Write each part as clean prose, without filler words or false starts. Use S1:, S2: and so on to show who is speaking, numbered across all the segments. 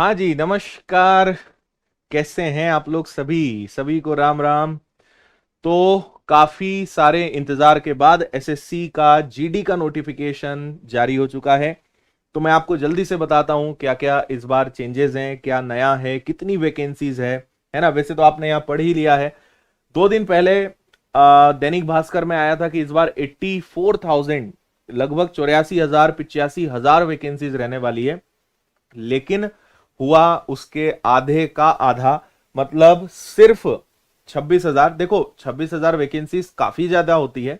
S1: हाँ जी, नमस्कार। कैसे हैं आप लोग सभी? सभी को राम राम। तो काफी सारे इंतजार के बाद एसएससी का जीडी का नोटिफिकेशन जारी हो चुका है। तो मैं आपको जल्दी से बताता हूं क्या क्या इस बार चेंजेस हैं, क्या नया है, कितनी वैकेंसीज है ना। वैसे तो आपने यहाँ पढ़ ही लिया है। 2 दिन पहले दैनिक भास्कर में आया था कि इस बार 84,000, लगभग 84,000 85,000 वैकेंसीज रहने वाली है। लेकिन हुआ उसके आधे का आधा, मतलब सिर्फ 26,000। देखो, 26,000 वैकेंसीज काफी ज्यादा होती है,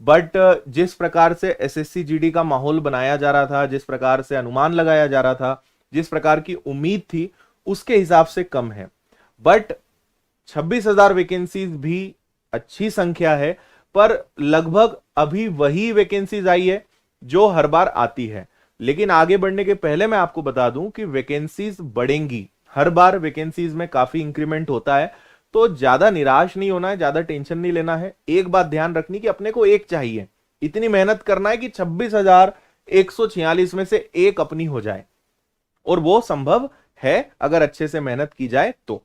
S1: बट जिस प्रकार से एसएससी जीडी का माहौल बनाया जा रहा था, जिस प्रकार से अनुमान लगाया जा रहा था, जिस प्रकार की उम्मीद थी, उसके हिसाब से कम है। बट 26,000 वैकेंसीज भी अच्छी संख्या है, पर लगभग अभी वही वैकेंसीज आई है जो हर बार आती है। लेकिन आगे बढ़ने के पहले मैं आपको बता दूं कि वैकेंसीज बढ़ेंगी, हर बार वैकेंसीज में काफी इंक्रीमेंट होता है। तो ज्यादा निराश नहीं होना है, ज्यादा टेंशन नहीं लेना है। एक बात ध्यान रखनी कि अपने को एक चाहिए, इतनी मेहनत करना है कि 26,146 में से एक अपनी हो जाए, और वो संभव है अगर अच्छे से मेहनत की जाए तो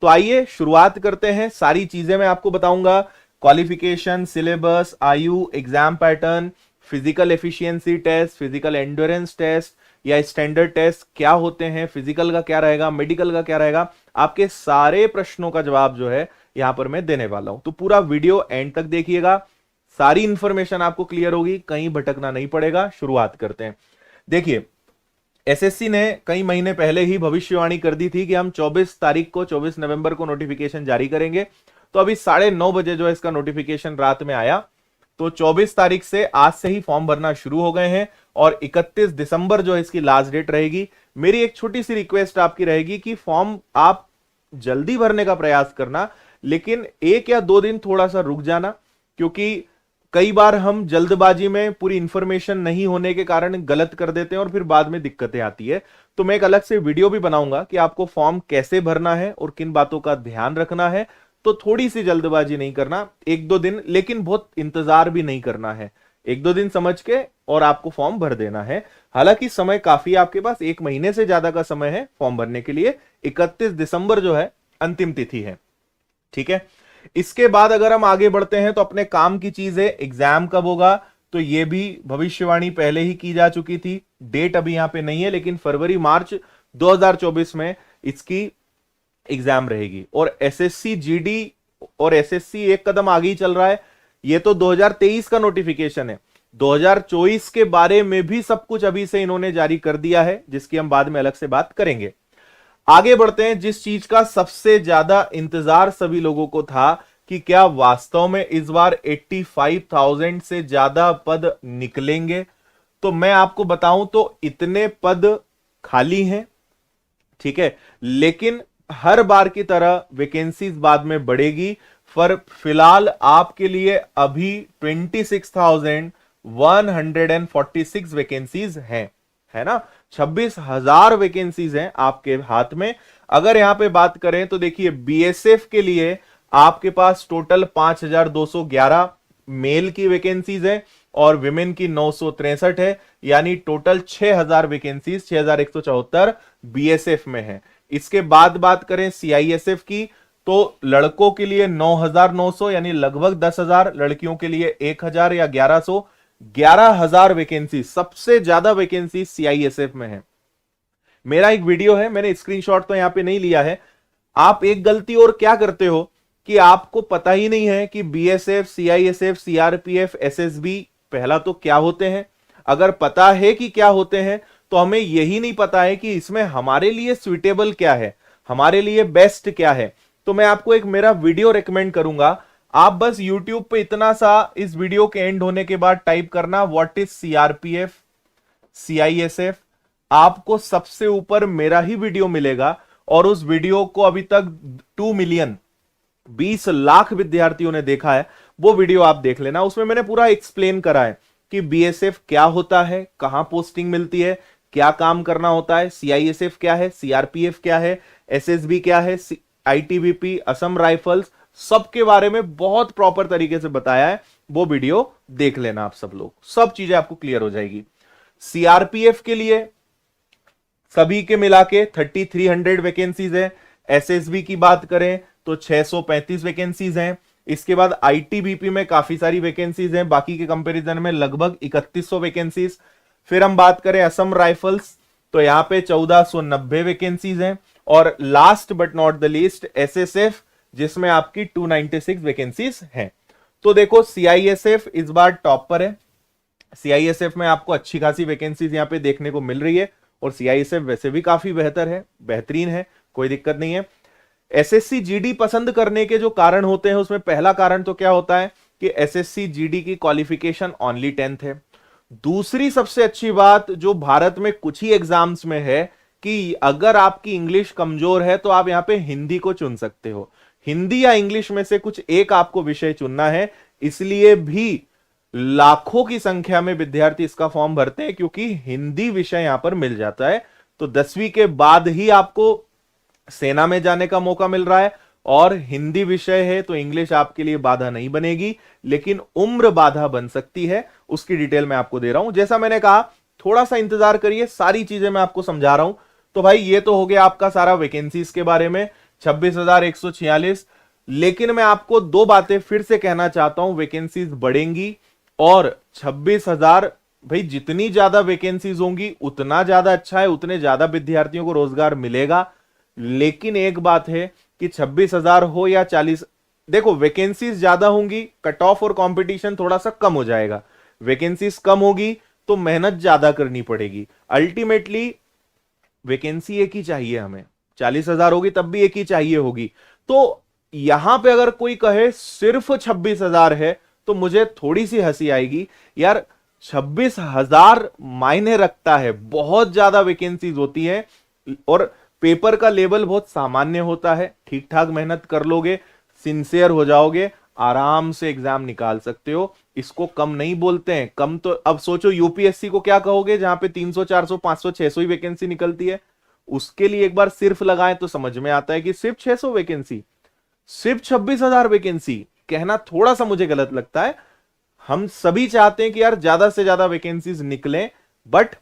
S1: आइए शुरुआत करते हैं। सारी चीजें मैं आपको बताऊंगा, क्वालिफिकेशन, सिलेबस, आयु, exam pattern, physical efficiency test, physical endurance test या स्टैंडर्ड टेस्ट क्या होते हैं, फिजिकल का क्या रहेगा, मेडिकल का क्या रहेगा, आपके सारे प्रश्नों का जवाब जो है यहां पर मैं देने वाला हूं। तो पूरा वीडियो एंड तक देखिएगा, सारी इंफॉर्मेशन आपको क्लियर होगी, कहीं भटकना नहीं पड़ेगा। शुरुआत करते हैं। देखिए, एसएससी ने कई महीने पहले ही भविष्यवाणी कर दी थी कि हम 24 तारीख को, 24 नवंबर को नोटिफिकेशन जारी करेंगे। तो अभी 9:30 बजे जो है इसका नोटिफिकेशन रात में आया। तो 24 तारीख से आज से ही फॉर्म भरना शुरू हो गए हैं, और 31 दिसंबर जो है इसकी लास्ट डेट रहेगी। मेरी एक छोटी सी रिक्वेस्ट आपकी रहेगी कि फॉर्म आप जल्दी भरने का प्रयास करना, लेकिन 1 या 2 दिन थोड़ा सा रुक जाना, क्योंकि कई बार हम जल्दबाजी में पूरी इंफॉर्मेशन नहीं होने के कारण गलत कर देते हैं और फिर बाद में दिक्कतें आती है। तो मैं एक अलग से वीडियो भी बनाऊंगा कि आपको फॉर्म कैसे भरना है और किन बातों का ध्यान रखना है। तो थोड़ी सी जल्दबाजी नहीं करना, 1-2 दिन, लेकिन बहुत इंतजार भी नहीं करना है। 1-2 दिन समझ के और आपको फॉर्म भर देना है। हालांकि समय काफी है आपके पास, 1 महीने से ज्यादा का समय है फॉर्म भरने के लिए। 31 दिसंबर जो है अंतिम तिथि है, ठीक है। इसके बाद अगर हम आगे बढ़ते हैं तो अपने काम की चीज है, एग्जाम कब होगा। तो यह भी भविष्यवाणी पहले ही की जा चुकी थी, डेट अभी यहां पे नहीं है, लेकिन फरवरी मार्च 2024 में इसकी एग्जाम रहेगी। और एसएससी जीडी और एसएससी एक कदम आगे ही चल रहा है। यह तो 2023 का नोटिफिकेशन है, 2024 के बारे में भी सब कुछ अभी से इन्होंने जारी कर दिया है, जिसकी हम बाद में अलग से बात करेंगे। आगे बढ़ते हैं। जिस चीज का सबसे ज्यादा इंतजार सभी लोगों को था कि क्या वास्तव में इस बार 85,000 से ज्यादा पद निकलेंगे, तो मैं आपको बताऊं तो इतने पद खाली हैं, ठीक है। लेकिन हर बार की तरह वैकेंसीज बाद में बढ़ेगी। पर फिलहाल आपके लिए अभी 26,146 वैकेंसीज हैं, है ना। 26,000 वैकेंसीज हैं आपके हाथ में। अगर यहां पे बात करें तो देखिए, बीएसएफ के लिए आपके पास टोटल 5,211 मेल की वैकेंसीज है और विमेन की 963 है, यानी टोटल 6,000 वैकेंसीज, 6,174 बीएसएफ में है। इसके बाद बात करें सीआईएसएफ की, तो लड़कों के लिए 9,900 यानी लगभग 10,000, लड़कियों के लिए 1,000 या 1,100, 11,000 वैकेंसी। सबसे ज्यादा वैकेंसी सीआईएसएफ में है। मेरा एक वीडियो है, मैंने स्क्रीनशॉट तो यहां पे नहीं लिया है। आप एक गलती और क्या करते हो कि आपको पता ही नहीं है कि बीएसएफ, सीआईएसएफ, सीआरपीएफ, एसएसबी पहला तो क्या होते हैं। अगर पता है कि क्या होते हैं, तो हमें यही नहीं पता है कि इसमें हमारे लिए सुइटेबल क्या है, हमारे लिए बेस्ट क्या है। तो मैं आपको एक मेरा वीडियो रेकमेंड करूंगा। आप बस YouTube पे इतना सा इस वीडियो के एंड होने के बाद टाइप करना व्हाट इज सीआरपीएफ, सीआईएसएफ। आपको सबसे ऊपर मेरा ही वीडियो मिलेगा, और उस वीडियो को अभी तक 2 मिलियन 20 लाख विद्यार्थियों ने देखा है। वो वीडियो आप देख लेना, उसमें मैंने पूरा एक्सप्लेन करा है कि बीएसएफ क्या होता है, कहां पोस्टिंग मिलती है, क्या काम करना होता है, सीआईएसएफ क्या है, सीआरपीएफ क्या है, एसएसबी क्या है, आईटीबीपी, असम राइफल्स, सबके बारे में बहुत प्रॉपर तरीके से बताया है। वो वीडियो देख लेना आप सब लोग, सब चीजें आपको क्लियर हो जाएगी। सीआरपीएफ के लिए सभी के मिला के 3300 वैकेंसीज है। एसएसबी की बात करें तो 635 वैकेंसीज हैं। इसके बाद आईटीबीपी में काफी सारी वैकेंसीज हैं, बाकी के कंपैरिजन में लगभग 3100 वैकेंसीज। फिर हम बात करें असम राइफल्स तो यहां पे 1490 वैकेंसीज हैं। और last but not the least SSF, जिसमें आपकी 296 वैकेंसीज हैं। तो देखो सीआईएसएफ इस बार टॉप पर है। सीआईएसएफ में आपको अच्छी खासी वैकेंसीज यहां पे देखने को मिल रही है, और सीआईएसएफ वैसे भी काफी बेहतरीन है, कोई दिक्कत नहीं है। एसएससी जीडी पसंद करने के जो कारण होते हैं, उसमें पहला कारण तो क्या होता है कि एसएससी जीडी की क्वालिफिकेशन ओनली 10th है। दूसरी सबसे अच्छी बात जो भारत में कुछ ही एग्जाम्स में है कि अगर आपकी इंग्लिश कमजोर है तो आप यहां पे हिंदी को चुन सकते हो। हिंदी या इंग्लिश में से कुछ एक आपको विषय चुनना है, इसलिए भी लाखों की संख्या में विद्यार्थी इसका फॉर्म भरते हैं, क्योंकि हिंदी विषय यहां पर मिल जाता है। तो 10वीं के बाद ही आपको सेना में जाने का मौका मिल रहा है, और हिंदी विषय है तो इंग्लिश आपके लिए बाधा नहीं बनेगी, लेकिन उम्र बाधा बन सकती है। उसकी डिटेल मैं आपको दे रहा हूं। जैसा मैंने कहा, थोड़ा सा इंतजार करिए, सारी चीजें मैं आपको समझा रहा हूं। तो भाई ये तो हो गया आपका सारा वैकेंसीज के बारे में, 26,146। लेकिन मैं आपको दो बातें फिर से कहना चाहता हूं, वैकेंसीज बढ़ेंगी और 26,000, भाई जितनी ज्यादा वैकेंसीज होंगी उतना ज्यादा अच्छा है, उतने ज्यादा विद्यार्थियों को रोजगार मिलेगा। लेकिन एक बात है कि 26,000 हो या 40, देखो वैकेंसीज ज्यादा होंगी, कट ऑफ और कंपटीशन थोड़ा सा कम हो जाएगा। वैकेंसीज कम होगी तो मेहनत ज्यादा करनी पड़ेगी। अल्टीमेटली वैकेंसी एक ही चाहिए हमें, 40,000 होगी तब भी एक ही चाहिए होगी। तो यहां पे अगर कोई कहे सिर्फ 26,000 है तो मुझे थोड़ी सी हंसी आएगी यार। 26,000 मायने रखता है, बहुत ज्यादा वैकेंसीज होती है, और पेपर का लेवल बहुत सामान्य होता है। ठीक ठाक मेहनत कर लोगे, सिंसियर हो जाओगे, आराम से एग्जाम निकाल सकते हो। इसको कम नहीं बोलते हैं। कम तो अब सोचो यूपीएससी को क्या कहोगे, जहां पे 300 400 500 600 ही वैकेंसी निकलती है। उसके लिए एक बार सिर्फ लगाएं तो समझ में आता है कि सिर्फ 600 वैकेंसी, सिर्फ 26,000 वैकेंसी कहना थोड़ा सा मुझे गलत लगता है। हम सभी चाहते हैं कि यार ज्यादा से ज्यादा वैकेंसीज निकलें, बट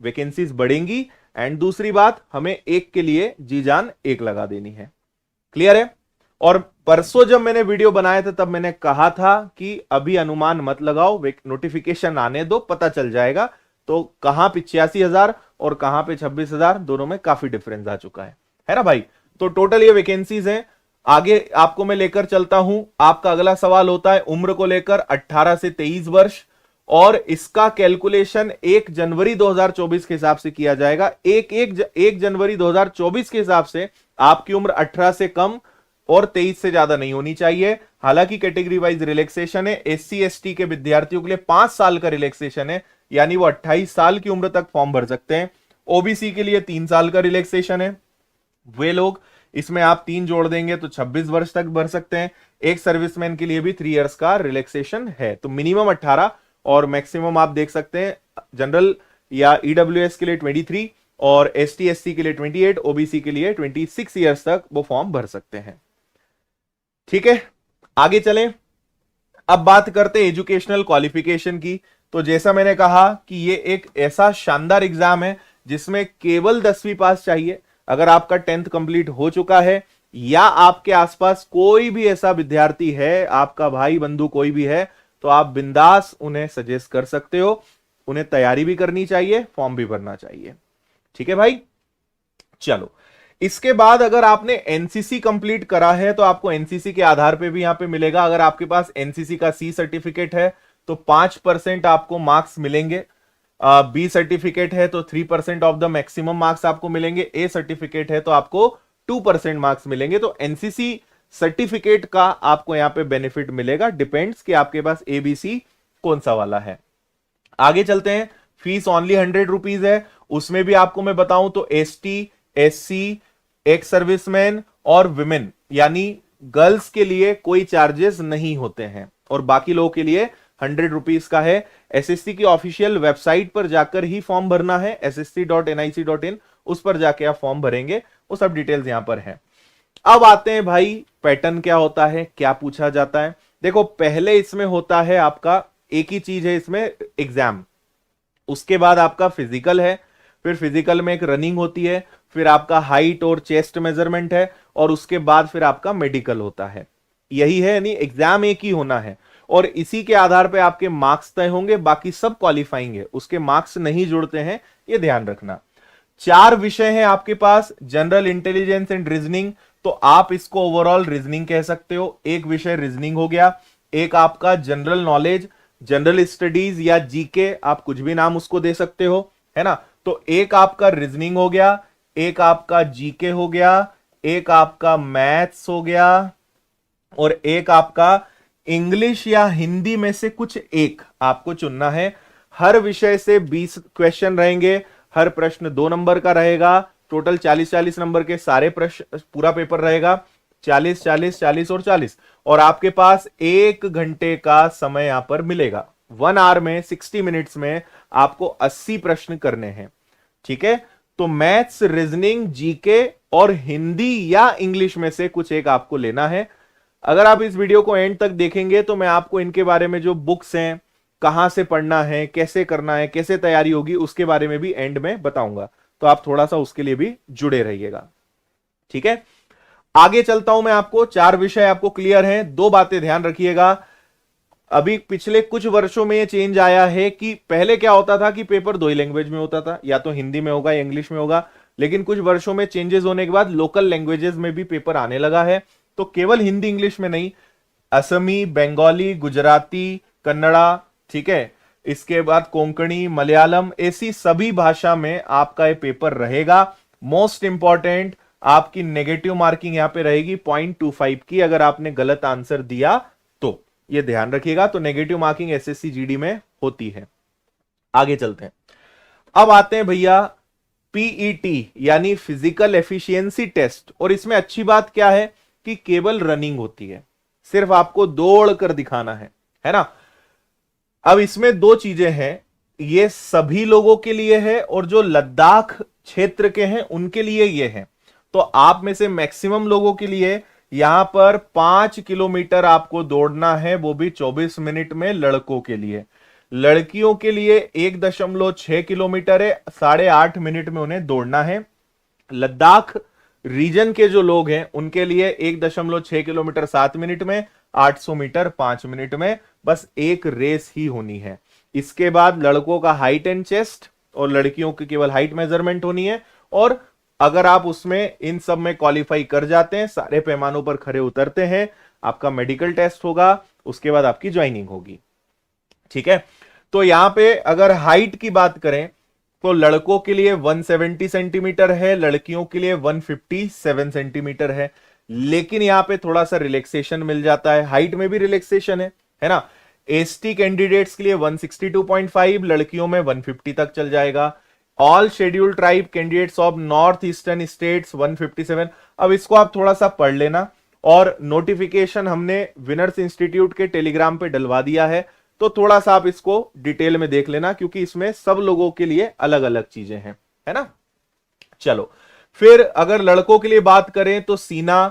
S1: वैकेंसीज बढ़ेंगी। एंड दूसरी बात, हमें एक के लिए जी जान एक लगा देनी है। क्लियर है? और परसों जब मैंने वीडियो बनाया था तब मैंने कहा था कि अभी अनुमान मत लगाओ, नोटिफिकेशन आने दो, पता चल जाएगा। तो कहां 85,000 और कहां पे 26,000, दोनों में काफी डिफरेंस आ चुका है ना भाई। तो टोटल ये वैकेंसीज हैं। आगे आपको मैं लेकर चलता हूं। आपका अगला सवाल होता है उम्र को लेकर, 18 से 23 वर्ष, और इसका कैलकुलेशन 1 जनवरी 2024 के हिसाब से किया जाएगा। 1 जनवरी 2024 के हिसाब से आपकी उम्र 18 से कम और 23 से ज्यादा नहीं होनी चाहिए। हालांकि कैटेगरी वाइज रिलैक्सेशन है। एससी एसटी के विद्यार्थियों के लिए 5 साल का रिलैक्सेशन है, यानी वो 28 साल की उम्र तक फॉर्म भर सकते हैं। ओबीसी के लिए 3 साल का रिलैक्सेशन है। वे लोग, इसमें आप 3 जोड़ देंगे तो 26 वर्ष तक भर सकते हैं। एक सर्विसमैन के लिए भी 3 इयर्स का रिलैक्सेशन है। तो मिनिमम 18 और मैक्सिमम आप देख सकते हैं, जनरल या ईडब्ल्यूएस के लिए 23 और एसटी एससी के लिए 28, ओबीसी के लिए 26 इयर्स तक वो फॉर्म भर सकते हैं। ठीक है, आगे चलें। अब बात करते हैं एजुकेशनल क्वालिफिकेशन की। तो जैसा मैंने कहा कि ये एक ऐसा शानदार एग्जाम है जिसमें केवल 10वीं पास चाहिए। अगर आपका 10th कंप्लीट हो चुका है या आपके आसपास कोई भी ऐसा विद्यार्थी है, आपका भाई बंधु कोई भी है, तो आप बिंदास उन्हें सजेस्ट कर सकते हो। उन्हें तैयारी भी करनी चाहिए, फॉर्म भी भरना चाहिए। ठीक है भाई, चलो। इसके बाद अगर आपने एनसीसी कंप्लीट करा है तो आपको एनसीसी के आधार पे भी यहां पे मिलेगा। अगर आपके पास एनसीसी का सी सर्टिफिकेट है तो 5% आपको मार्क्स मिलेंगे। बी सर्टिफिकेट है तो 3% ऑफ द मैक्सिमम मार्क्स आपको मिलेंगे। ए सर्टिफिकेट है तो आपको 2% मार्क्स मिलेंगे। तो एनसीसी सर्टिफिकेट का आपको यहां पे बेनिफिट मिलेगा, डिपेंड्स कि आपके पास एबीसी कौन सा वाला है। आगे चलते हैं। फीस ओनली 100 रुपीज है। उसमें भी आपको मैं बताऊं तो एसटी, एससी, एक्स सर्विसमैन और विमेन यानी गर्ल्स के लिए कोई चार्जेस नहीं होते हैं, और बाकी लोगों के लिए 100 रुपीज का है। एसएससी की ऑफिशियल वेबसाइट पर जाकर ही फॉर्म भरना है, ssc.nic.in, उस पर जाके आप फॉर्म भरेंगे। वो सब डिटेल्स यहां पर है। अब आते हैं भाई, पैटर्न क्या होता है, क्या पूछा जाता है। देखो, पहले इसमें होता है आपका एक ही चीज है इसमें, एग्जाम। उसके बाद आपका फिजिकल है। फिर फिजिकल में एक रनिंग होती है, फिर आपका हाइट और चेस्ट मेजरमेंट है, और उसके बाद फिर आपका मेडिकल होता है। यही है, यानी एग्जाम एक ही होना है और इसी के आधार पे आपके मार्क्स तय होंगे, बाकी सब क्वालिफाइंग है, उसके मार्क्स नहीं जुड़ते हैं, ये ध्यान रखना। 4 विषय हैं आपके पास, जनरल इंटेलिजेंस एंड रीजनिंग, तो आप इसको ओवरऑल रीजनिंग कह सकते हो। एक विषय रीजनिंग हो गया, एक आपका जनरल नॉलेज, जनरल स्टडीज या जीके, आप कुछ भी नाम उसको दे सकते हो, है ना। तो एक आपका रीजनिंग हो गया, एक आपका जीके हो गया, एक आपका मैथ्स हो गया, और एक आपका इंग्लिश या हिंदी में से कुछ एक आपको चुनना है। हर विषय से 20 क्वेश्चन रहेंगे, हर प्रश्न 2 नंबर का रहेगा, टोटल 40-40 नंबर के सारे प्रश्न, पूरा पेपर रहेगा 40-40-40 और 40, और आपके पास 1 घंटे का समय यहां पर मिलेगा। 1 आवर में 60 मिनट्स में आपको 80 प्रश्न करने हैं, ठीक है। तो मैथ्स, रीजनिंग, जीके और हिंदी या इंग्लिश में से कुछ एक आपको लेना है। अगर आप इस वीडियो को एंड तक देखेंगे तो मैं आपको इनके बारे में, जो बुक्स हैं, कहां से पढ़ना है, कैसे करना है, कैसे तैयारी होगी, उसके बारे में भी एंड में बताऊंगा, तो आप थोड़ा सा उसके लिए भी जुड़े रहिएगा, ठीक है। आगे चलता हूं मैं, आपको 4 विषय आपको क्लियर हैं। 2 बातें ध्यान रखिएगा, अभी पिछले कुछ वर्षों में ये चेंज आया है कि पहले क्या होता था कि पेपर 2 ही लैंग्वेज में होता था, या तो हिंदी में होगा या इंग्लिश में होगा, लेकिन कुछ वर्षों में चेंजेस होने के बाद लोकल लैंग्वेजेस में भी पेपर आने लगा है। तो केवल हिंदी इंग्लिश में नहीं, असमी, बंगाली, गुजराती, कन्नड़ा, ठीक है, इसके बाद कोंकणी, मलयालम, ऐसी सभी भाषा में आपका ये पेपर रहेगा। मोस्ट इंपॉर्टेंट, आपकी नेगेटिव मार्किंग यहां पे रहेगी 0.25 की, अगर आपने गलत आंसर दिया तो ये ध्यान रखिएगा। तो नेगेटिव मार्किंग एसएससी जीडी में होती है। आगे चलते हैं, अब आते हैं भैया पीईटी यानी फिजिकल एफिशिएंसी टेस्ट, और इसमें अच्छी बात क्या है कि केवल रनिंग होती है, सिर्फ आपको दौड़ कर दिखाना है ना। अब इसमें 2 चीजें हैं, ये सभी लोगों के लिए है और जो लद्दाख क्षेत्र के हैं उनके लिए ये है। तो आप में से मैक्सिमम लोगों के लिए यहां पर 5 किलोमीटर आपको दौड़ना है, वो भी 24 मिनट में लड़कों के लिए। लड़कियों के लिए 1.6 किलोमीटर है, 8.5 मिनट में उन्हें दौड़ना है। लद्दाख रीजन के जो लोग हैं उनके लिए 1.6 किलोमीटर 7 मिनट में, 800 मीटर 5 मिनट में, बस एक रेस ही होनी है। इसके बाद लड़कों का हाइट एंड चेस्ट और लड़कियों की केवल हाइट मेजरमेंट होनी है, और अगर आप उसमें इन सब में क्वालिफाई कर जाते हैं, सारे पैमानों पर खरे उतरते हैं, आपका मेडिकल टेस्ट होगा, उसके बाद आपकी ज्वाइनिंग होगी, ठीक है। तो यहां पे अगर हाइट की बात करें तो लड़कों के लिए 170 सेंटीमीटर है, लड़कियों के लिए 157 सेंटीमीटर है, लेकिन यहां पे थोड़ा सा रिलैक्सेशन मिल जाता है, हाइट में भी रिलैक्सेशन है ना। एसटी कैंडिडेट्स के लिए 162.5, लड़कियों में 150 तक चल जाएगा। All scheduled tribe candidates of north eastern states 157। अब इसको आप थोड़ा सा पढ़ लेना, और नोटिफिकेशन हमने विनर्स इंस्टीट्यूट के टेलीग्राम पे डलवा दिया है, तो थोड़ा सा आप इसको डिटेल में देख लेना, क्योंकि इसमें सब लोगों के लिए अलग अलग चीजें हैं, है ना। चलो, फिर अगर लड़कों के लिए बात करें तो सीना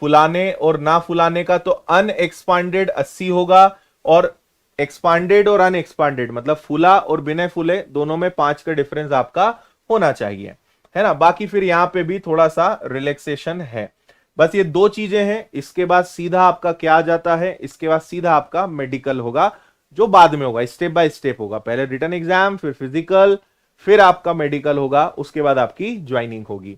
S1: फुलाने और ना फुलाने का तो अनएक्सपांडेड 80 होगा, और एक्सपांडेड और अनएक्सपांडेड मतलब फूला और बिना फूले दोनों में 5 का डिफरेंस आपका होना चाहिए, है ना। बाकी फिर यहां पे भी थोड़ा सा रिलैक्सेशन है, बस ये 2 चीजें हैं। इसके बाद सीधा आपका क्या आ जाता है, इसके बाद सीधा आपका मेडिकल होगा, जो बाद में होगा, स्टेप बाय स्टेप होगा, पहले रिटन एग्जाम, फिर फिजिकल, फिर आपका मेडिकल होगा, उसके बाद आपकी ज्वाइनिंग होगी।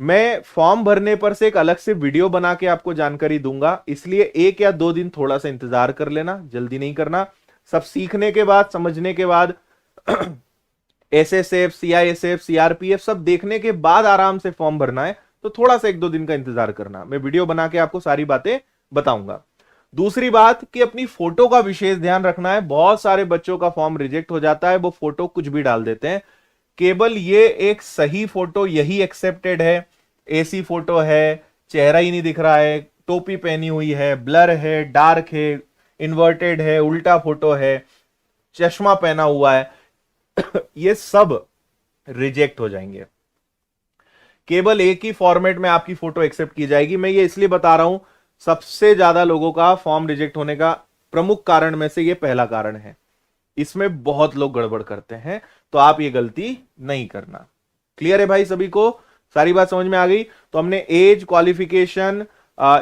S1: मैं फॉर्म भरने पर से एक अलग से वीडियो बना के आपको जानकारी दूंगा, इसलिए 1 या 2 दिन थोड़ा सा इंतजार कर लेना, जल्दी नहीं करना। सब सीखने के बाद, समझने के बाद एसएसएफ, सीआईएसएफ, सीआरपीएफ सब देखने के बाद आराम से फॉर्म भरना है, तो थोड़ा सा 1-2 दिन का इंतजार करना, मैं वीडियो बना के आपको सारी बातें बताऊंगा। दूसरी बात कि अपनी फोटो का विशेष ध्यान रखना है, बहुत सारे बच्चों का फॉर्म रिजेक्ट हो जाता है, वो फोटो कुछ भी डाल देते हैं, केवल ये एक सही फोटो यही एक्सेप्टेड है। ऐसी फोटो है, चेहरा ही नहीं दिख रहा है, टोपी पहनी हुई है, ब्लर है, डार्क है, इन्वर्टेड है, उल्टा फोटो है, चश्मा पहना हुआ है ये सब रिजेक्ट हो जाएंगे। केवल एक ही फॉर्मेट में आपकी फोटो एक्सेप्ट की जाएगी। मैं ये इसलिए बता रहा हूं, सबसे ज्यादा लोगों का फॉर्म रिजेक्ट होने का प्रमुख कारण में से ये पहला कारण है, इसमें बहुत लोग गड़बड़ करते हैं, तो आप ये गलती नहीं करना, क्लियर है भाई सभी को? सारी बात समझ में आ गई? तो हमने एज, क्वालिफिकेशन,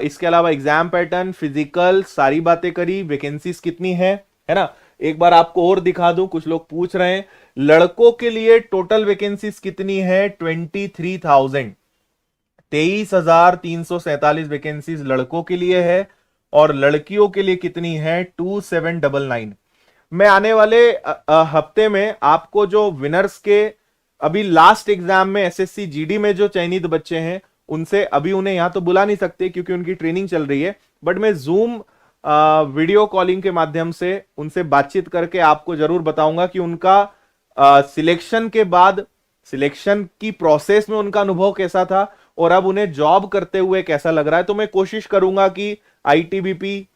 S1: इसके अलावा एग्जाम पैटर्न, फिजिकल, सारी बातें करी। वैकेंसीज कितनी है ना? एक बार आपको और दिखा दूं, कुछ लोग पूछ रहे हैं लड़कों के लिए टोटल वैकेंसीज कितनी है? 23,000, 23,347 वैकेंसीज लड़कों के लिए है, और लड़कियों के लिए कितनी है? 2799। मैं आने वाले हफ्ते में आपको जो विनर्स के अभी लास्ट एग्जाम में एसएससी जीडी में जो चयनित बच्चे हैं, उनसे अभी उन्हें यहां तो बुला नहीं सकते क्योंकि उनकी ट्रेनिंग चल रही है, बट मैं जूम वीडियो कॉलिंग के माध्यम से उनसे बातचीत करके आपको जरूर बताऊंगा कि उनका सिलेक्शन के बाद, सिलेक्शन की प्रोसेस में उनका अनुभव कैसा था और अब उन्हें जॉब करते हुए कैसा लग रहा है। तो मैं कोशिश करूंगा कि आईटीबीपी,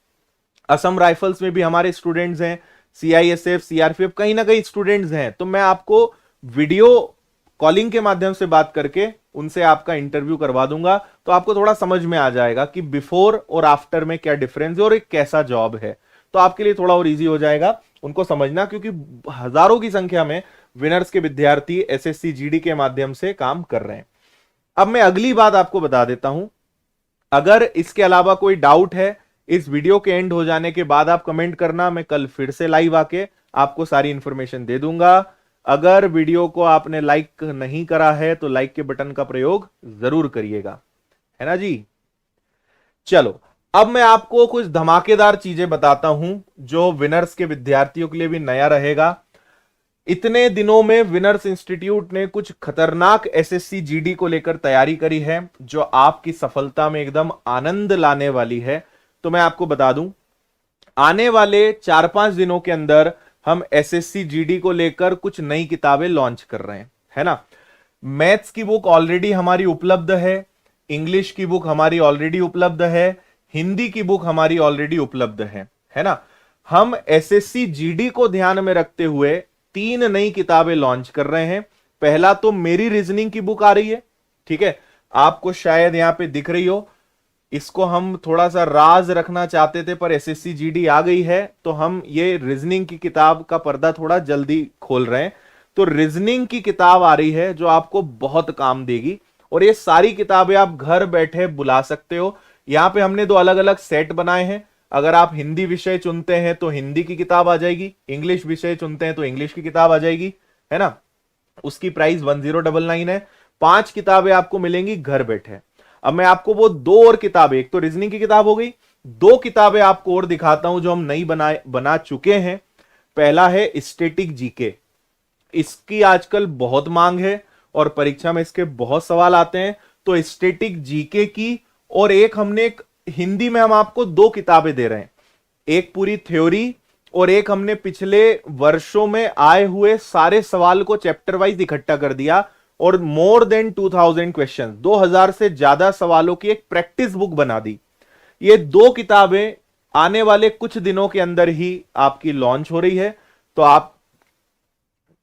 S1: असम राइफल्स में भी हमारे स्टूडेंट्स हैं, सीआईएसएफ, सीआरपीएफ, कहीं ना कहीं स्टूडेंट्स हैं, तो मैं आपको वीडियो कॉलिंग के माध्यम से बात करके उनसे आपका इंटरव्यू करवा दूंगा, तो आपको थोड़ा समझ में आ जाएगा कि बिफोर और आफ्टर में क्या डिफरेंस है और एक कैसा जॉब है। तो आपके लिए थोड़ा और इजी हो जाएगा उनको समझना, क्योंकि हजारों की संख्या में विनर्स के विद्यार्थी एसएससी जीडी के माध्यम से काम कर रहे हैं। अब मैं अगली बात आपको बता देता हूं, अगर इसके अलावा कोई डाउट है, इस वीडियो के एंड हो जाने के बाद आप कमेंट करना, मैं कल फिर से लाइव आके आपको सारी इंफॉर्मेशन दे दूंगा। अगर वीडियो को आपने लाइक नहीं करा है तो लाइक के बटन का प्रयोग जरूर करिएगा, है ना जी। चलो, अब मैं आपको कुछ धमाकेदार चीजें बताता हूं जो विनर्स के विद्यार्थियों के लिए भी नया रहेगा। इतने दिनों में विनर्स इंस्टीट्यूट ने कुछ खतरनाक एसएससी जीडी को लेकर तैयारी करी है जो आपकी सफलता में एकदम आनंद लाने वाली है। तो मैं आपको बता दूं, आने वाले 4-5 दिनों के अंदर हम एसएससी जीडी को लेकर कुछ नई किताबें लॉन्च कर रहे हैं, है ना। मैथ्स की बुक ऑलरेडी हमारी उपलब्ध है, इंग्लिश की बुक हमारी ऑलरेडी उपलब्ध है, हिंदी की बुक हमारी ऑलरेडी उपलब्ध है ना। हम एसएससी जीडी को ध्यान में रखते हुए 3 नई किताबें लॉन्च कर रहे हैं। पहला तो मेरी रीजनिंग की बुक आ रही है, ठीक है, आपको शायद यहां पे दिख रही हो। इसको हम थोड़ा सा राज रखना चाहते थे पर एसएससी जीडी आ गई है, तो हम ये रीजनिंग की किताब का पर्दा थोड़ा जल्दी खोल रहे हैं। तो रीजनिंग की किताब आ रही है जो आपको बहुत काम देगी, और ये सारी किताबें आप घर बैठे बुला सकते हो। यहां पे हमने 2 अलग अलग सेट बनाए हैं। अगर आप हिंदी विषय चुनते हैं तो हिंदी की किताब आ जाएगी, इंग्लिश विषय चुनते हैं तो इंग्लिश की किताब आ जाएगी, है ना। उसकी प्राइस 1099 है। 5 किताबें आपको मिलेंगी घर बैठे। अब मैं आपको वो 2 और किताबें, एक तो रीजनिंग की किताब हो गई, 2 किताबें आपको और दिखाता हूं जो हम नई बना चुके हैं। पहला है स्टैटिक जीके। इसकी आजकल बहुत मांग है और परीक्षा में इसके बहुत सवाल आते हैं। तो स्टैटिक जीके की, और एक हमने हिंदी में हम आपको 2 किताबें दे रहे हैं, एक पूरी थ्योरी और एक हमने पिछले वर्षों में आए हुए सारे सवाल को चैप्टर वाइज इकट्ठा कर दिया, और मोर देन 2000 क्वेश्चन, 2000 से ज्यादा सवालों की एक प्रैक्टिस बुक बना दी। ये 2 किताबें आने वाले कुछ दिनों के अंदर ही आपकी लॉन्च हो रही है, तो आप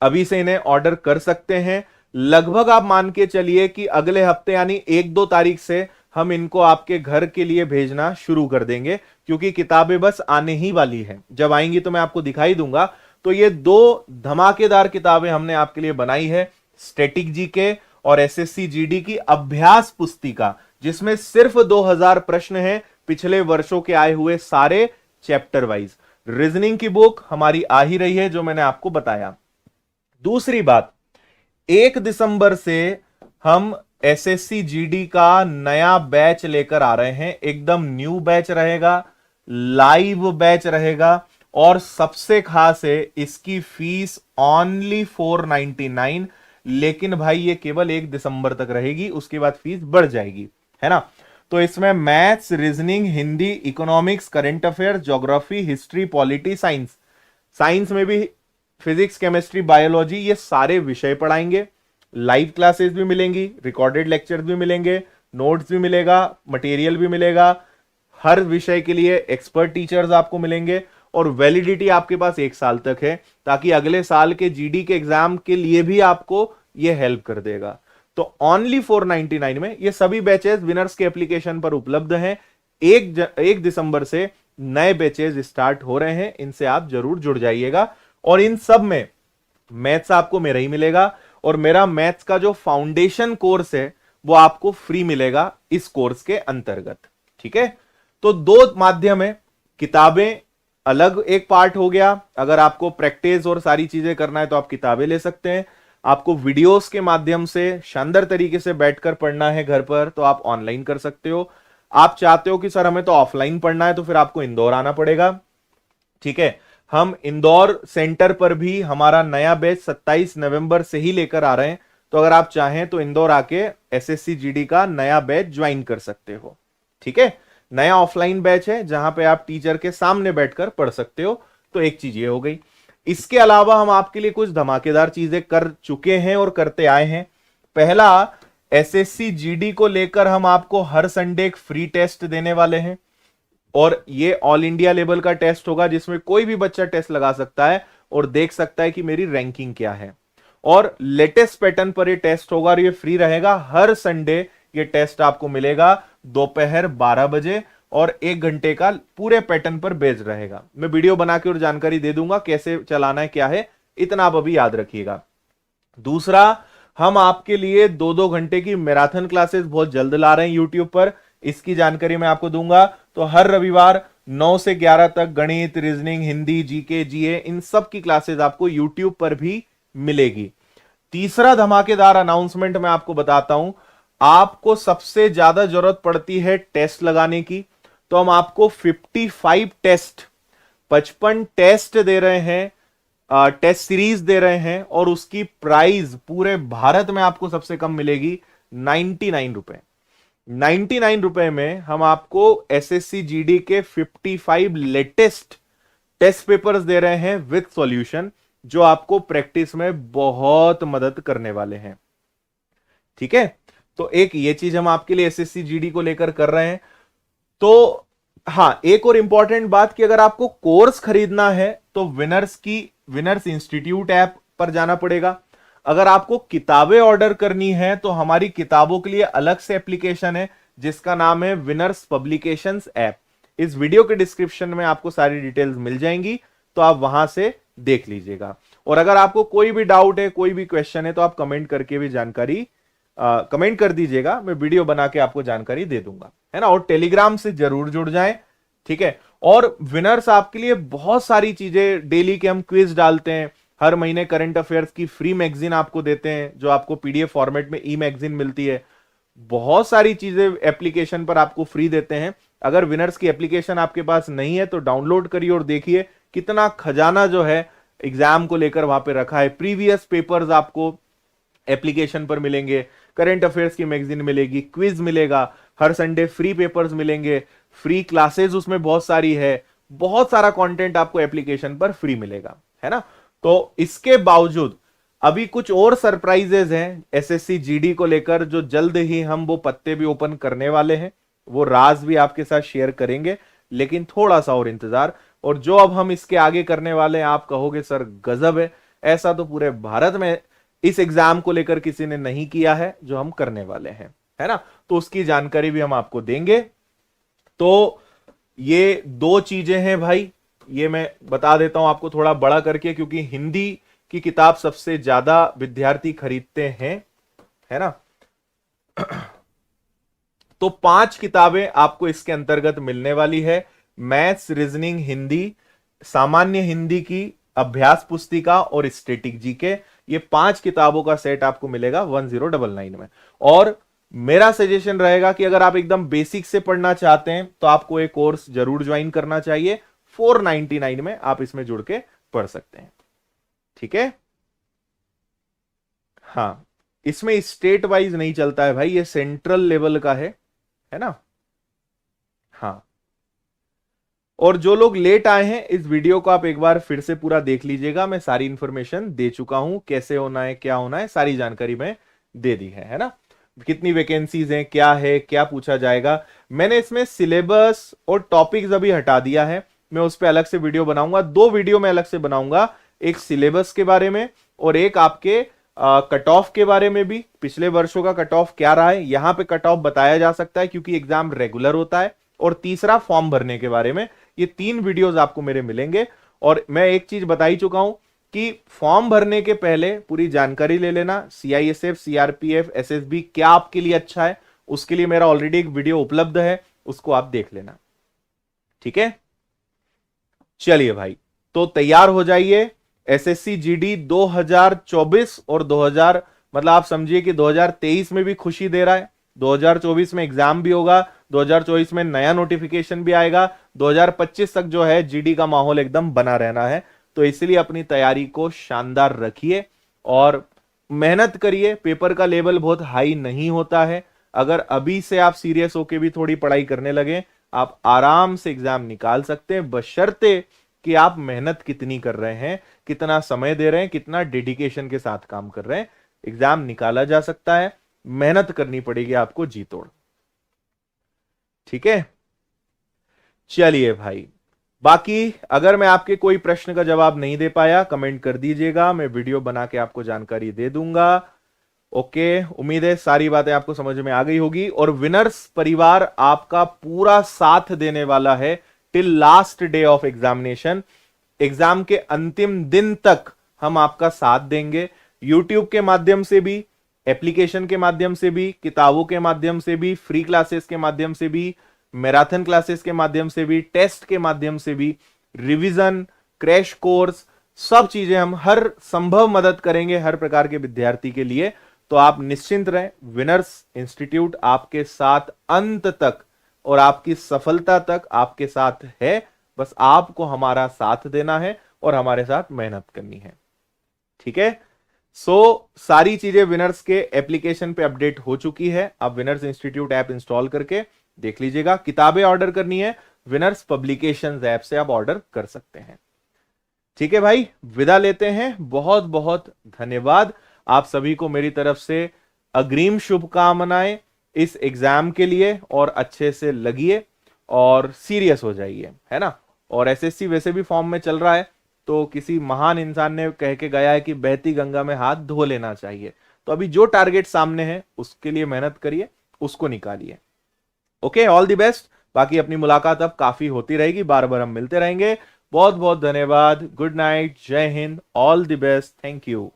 S1: अभी से इन्हें ऑर्डर कर सकते हैं। लगभग आप मान के चलिए कि अगले हफ्ते यानी 1-2 तारीख से हम इनको आपके घर के लिए भेजना शुरू कर देंगे, क्योंकि किताबें बस आने ही वाली हैं। जब आएंगी तो मैं आपको दिखाई दूंगा। तो ये 2 धमाकेदार किताबें हमने आपके लिए बनाई है, स्टैटिक जीके और एसएससी जीडी की अभ्यास पुस्तिका, जिसमें सिर्फ 2000 प्रश्न हैं पिछले वर्षों के आए हुए सारे चैप्टर वाइज। रीजनिंग की बुक हमारी आ ही रही है जो मैंने आपको बताया। दूसरी बात, 1 दिसंबर से हम एसएससी जीडी का नया बैच लेकर आ रहे हैं। एकदम न्यू बैच रहेगा, लाइव बैच रहेगा, और सबसे खास है इसकी फीस ओनली 499। लेकिन भाई ये केवल 1 दिसंबर तक रहेगी, उसके बाद फीस बढ़ जाएगी, है ना। तो इसमें maths, reasoning, Hindi, economics, current affair, geography, history, polity, science, science में भी फिजिक्स, केमिस्ट्री, बायोलॉजी, ये सारे विषय पढ़ाएंगे। लाइव क्लासेस भी मिलेंगी, रिकॉर्डेड लेक्चर्स भी मिलेंगे, नोट्स भी मिलेगा, मटेरियल भी मिलेगा। हर विषय के लिए एक्सपर्ट टीचर्स आपको मिलेंगे, और वैलिडिटी आपके पास 1 साल तक है, ताकि अगले साल के जीडी के एग्जाम के लिए भी आपको यह हेल्प कर देगा। तो ओनली 499 में ये सभी बैचेस विनर्स के एप्लीकेशन पर उपलब्ध हैं। 1 दिसंबर से नए बैचेस स्टार्ट हो रहे हैं, इनसे आप जरूर जुड़ जाइएगा। और इन सब में मैथ्स आपको मेरा ही मिलेगा, और मेरा मैथ्स का जो फाउंडेशन कोर्स है वो आपको फ्री मिलेगा इस कोर्स के अंतर्गत। ठीक है, तो दो माध्यम है, किताबें अलग एक पार्ट हो गया, अगर आपको प्रैक्टिस और सारी चीजें करना है तो आप किताबें ले सकते हैं। आपको वीडियोस के माध्यम से शानदार तरीके से बैठकर पढ़ना है घर पर तो आप ऑनलाइन कर सकते हो। आप चाहते हो कि सर हमें तो ऑफलाइन पढ़ना है तो फिर आपको इंदौर आना पड़ेगा। ठीक है, हम इंदौर सेंटर पर भी हमारा नया बैच 27 नवंबर से ही लेकर आ रहे हैं, तो अगर आप चाहें तो इंदौर आके एसएससी जीडी का नया बैच ज्वाइन कर सकते हो। ठीक है, नया ऑफलाइन बैच है जहां पे आप टीचर के सामने बैठकर पढ़ सकते हो। तो एक चीज ये हो गई। इसके अलावा हम आपके लिए कुछ धमाकेदार चीजें कर चुके हैं और करते आए हैं। पहला, एसएससी जीडी को लेकर हम आपको हर संडे एक फ्री टेस्ट देने वाले हैं, और ये ऑल इंडिया लेवल का टेस्ट होगा जिसमें कोई भी बच्चा टेस्ट लगा सकता है और देख सकता है कि मेरी रैंकिंग क्या है। और लेटेस्ट पैटर्न पर ये टेस्ट होगा और ये फ्री रहेगा। हर संडे ये टेस्ट आपको मिलेगा दोपहर 12 बजे और 1 घंटे का पूरे पैटर्न पर बेस्ड रहेगा। मैं वीडियो बना के और जानकारी दे दूंगा कैसे चलाना है क्या है, इतना आप अभी याद रखिएगा। दूसरा, हम आपके लिए 2-2 घंटे की मैराथन क्लासेस बहुत जल्द ला रहे हैं यूट्यूब पर, इसकी जानकारी मैं आपको दूंगा। तो हर रविवार 9 से 11 तक गणित, रीजनिंग, हिंदी, जीके, जीए, इन सब की क्लासेस आपको यूट्यूब पर भी मिलेगी। तीसरा धमाकेदार अनाउंसमेंट मैं आपको बताता हूं, आपको सबसे ज्यादा जरूरत पड़ती है टेस्ट लगाने की, तो हम आपको 55 टेस्ट 55 टेस्ट दे रहे हैं, टेस्ट सीरीज दे रहे हैं, और उसकी प्राइस पूरे भारत में आपको सबसे कम मिलेगी 99 रुपए। 99 रुपए में हम आपको एसएससी जीडी के 55 लेटेस्ट टेस्ट पेपर्स दे रहे हैं विद सॉल्यूशन, जो आपको प्रैक्टिस में बहुत मदद करने वाले हैं। ठीक है, तो एक ये चीज हम आपके लिए एसएससी जीडी को लेकर कर रहे हैं। तो हां, एक और इंपॉर्टेंट बात कि अगर आपको कोर्स खरीदना है तो विनर्स इंस्टीट्यूट ऐप पर जाना पड़ेगा। अगर आपको किताबें ऑर्डर करनी है तो हमारी किताबों के लिए अलग से एप्लीकेशन है जिसका नाम है विनर्स पब्लिकेशंस ऐप। इस वीडियो के डिस्क्रिप्शन में आपको सारी डिटेल्स मिल जाएंगी, तो आप वहां से देख लीजिएगा। और अगर आपको कोई भी डाउट है, कोई भी क्वेश्चन है, तो आप कमेंट करके भी जानकारी कमेंट कर दीजिएगा, मैं वीडियो बना के आपको जानकारी दे दूंगा, है ना। और टेलीग्राम से जरूर जुड़ जाएं। ठीक है, और विनर्स आपके लिए बहुत सारी चीजें, डेली के हम क्विज डालते हैं, हर महीने करंट अफेयर्स की फ्री मैगजीन आपको देते हैं जो आपको पीडीएफ फॉर्मेट में ई मैगजीन मिलती है। बहुत सारी चीजें एप्लीकेशन पर आपको फ्री देते हैं। अगर विनर्स की एप्लीकेशन आपके पास नहीं है तो डाउनलोड करिए और देखिए कितना खजाना जो है एग्जाम को लेकर वहां पे रखा है। प्रीवियस पेपर्स आपको एप्लीकेशन पर मिलेंगे, करंट अफेयर्स की मैगजीन मिलेगी, क्विज मिलेगा, हर संडे फ्री पेपर्स मिलेंगे, फ्री क्लासेस उसमें बहुत सारी है, बहुत सारा कंटेंट आपको एप्लीकेशन पर फ्री मिलेगा, है ना। तो इसके बावजूद अभी कुछ और सरप्राइजेस हैं एसएससी जीडी को लेकर, जो जल्द ही हम वो पत्ते भी ओपन करने वाले हैं, वो राज भी आपके साथ शेयर करेंगे, लेकिन थोड़ा सा और इंतजार। और जो अब हम इसके आगे करने वाले हैं, आप कहोगे सर गजब है, ऐसा तो पूरे भारत में इस एग्जाम को लेकर किसी ने नहीं किया है जो हम करने वाले हैं, है ना। तो उसकी जानकारी भी हम आपको देंगे। तो ये 2 चीजें हैं भाई, ये मैं बता देता हूं आपको थोड़ा बड़ा करके, क्योंकि हिंदी की किताब सबसे ज्यादा विद्यार्थी खरीदते हैं, है ना। तो 5 किताबें आपको इसके अंतर्गत मिलने वाली है। मैथ्स, रीजनिंग, हिंदी, सामान्य हिंदी की अभ्यास पुस्तिका और स्टैटिक जीके, ये 5 किताबों का सेट आपको मिलेगा 1099 में। और मेरा सजेशन रहेगा कि अगर आप एकदम बेसिक से पढ़ना चाहते हैं तो आपको एक कोर्स जरूर ज्वाइन करना चाहिए। 499 में आप इसमें जुड़ के पढ़ सकते हैं। ठीक है, हां, इसमें स्टेट वाइज नहीं चलता है भाई, ये सेंट्रल लेवल का है ना। हाँ, और जो लोग लेट आए हैं, इस वीडियो को आप एक बार फिर से पूरा देख लीजिएगा, मैं सारी इंफॉर्मेशन दे चुका हूं, कैसे होना है, क्या होना है, सारी जानकारी मैं दे दी है ना। कितनी वैकेंसीज हैं, क्या है, क्या पूछा जाएगा। मैंने इसमें सिलेबस और टॉपिक्स अभी हटा दिया है, मैं उस पर अलग से वीडियो बनाऊंगा। 2 वीडियो मैं अलग से बनाऊंगा, एक सिलेबस के बारे में और एक आपके कट ऑफ के बारे में भी। पिछले वर्षों का कट ऑफ क्या रहा है, यहां पे कट ऑफ बताया जा सकता है क्योंकि एग्जाम रेगुलर होता है। और तीसरा फॉर्म भरने के बारे में, ये 3 वीडियोस आपको मेरे मिलेंगे। और मैं एक चीज बता ही चुका हूं कि फॉर्म भरने के पहले पूरी जानकारी ले लेना, CISF, CRPF, SSB क्या आपके लिए अच्छा है, उसके लिए मेरा ऑलरेडी एक वीडियो उपलब्ध है, उसको आप देख लेना। ठीक है, चलिए भाई, तो तैयार हो जाइए। SSC GD 2024 और 2000 मतलब आप समझिए कि 2023 में भी खुशी दे रहा है, 2024 में एग्जाम भी होगा, 2024 में नया नोटिफिकेशन भी आएगा, 2025 तक जो है GD का माहौल एकदम बना रहना है। तो इसलिए अपनी तैयारी को शानदार रखिए और मेहनत करिए। पेपर का लेवल बहुत हाई नहीं होता है, अगर अभी से आप सीरियस होके भी थोड़ी पढ़ाई करने लगे, आप आराम से एग्जाम निकाल सकते हैं, बशर्ते कि आप मेहनत कितनी कर रहे हैं, कितना समय दे रहे हैं, कितना डेडिकेशन के साथ काम कर रहे हैं। एग्जाम निकाला जा सकता है, मेहनत करनी पड़ेगी आपको जी तोड़। ठीक है, चलिए भाई, बाकी अगर मैं आपके कोई प्रश्न का जवाब नहीं दे पाया, कमेंट कर दीजिएगा, मैं वीडियो बना के आपको जानकारी दे दूंगा। ओके, उम्मीद है सारी बातें आपको समझ में आ गई होगी। और विनर्स परिवार आपका पूरा साथ देने वाला है till last day of examination. Exam के अंतिम दिन तक हम आपका साथ देंगे, यूट्यूब के माध्यम से भी, एप्लीकेशन के माध्यम से भी, किताबों के माध्यम से भी, फ्री क्लासेस के माध्यम से भी, मैराथन क्लासेस के माध्यम से भी, टेस्ट के माध्यम से भी, रिवीजन, क्रैश कोर्स, सब चीजें हम हर संभव मदद करेंगे हर प्रकार के विद्यार्थी के लिए। तो आप निश्चिंत रहें, विनर्स इंस्टीट्यूट आपके साथ अंत तक और आपकी सफलता तक आपके साथ है। बस आपको हमारा साथ देना है और हमारे साथ मेहनत करनी है। ठीक है, सारी चीजें विनर्स के एप्लीकेशन पे अपडेट हो चुकी है। आप विनर्स इंस्टीट्यूट ऐप इंस्टॉल करके देख लीजिएगा। किताबें ऑर्डर करनी है, विनर्स पब्लिकेशंस ऐप से आप ऑर्डर कर सकते हैं। ठीक है भाई, विदा लेते हैं, बहुत बहुत धन्यवाद। आप सभी को मेरी तरफ से अग्रिम शुभकामनाएं इस एग्जाम के लिए, और अच्छे से लगिए और सीरियस हो जाइए, है ना। और SSC वैसे भी फॉर्म में चल रहा है, तो किसी महान इंसान ने कह के गया है कि बहती गंगा में हाथ धो लेना चाहिए। तो अभी जो टारगेट सामने है उसके लिए मेहनत करिए, उसको निकालिए। Okay, all the best. बाकी अपनी मुलाकात अब काफी होती रहेगी, बार बार हम मिलते रहेंगे। बहुत बहुत धन्यवाद, गुड नाइट, जय Hind, all the best, thank you.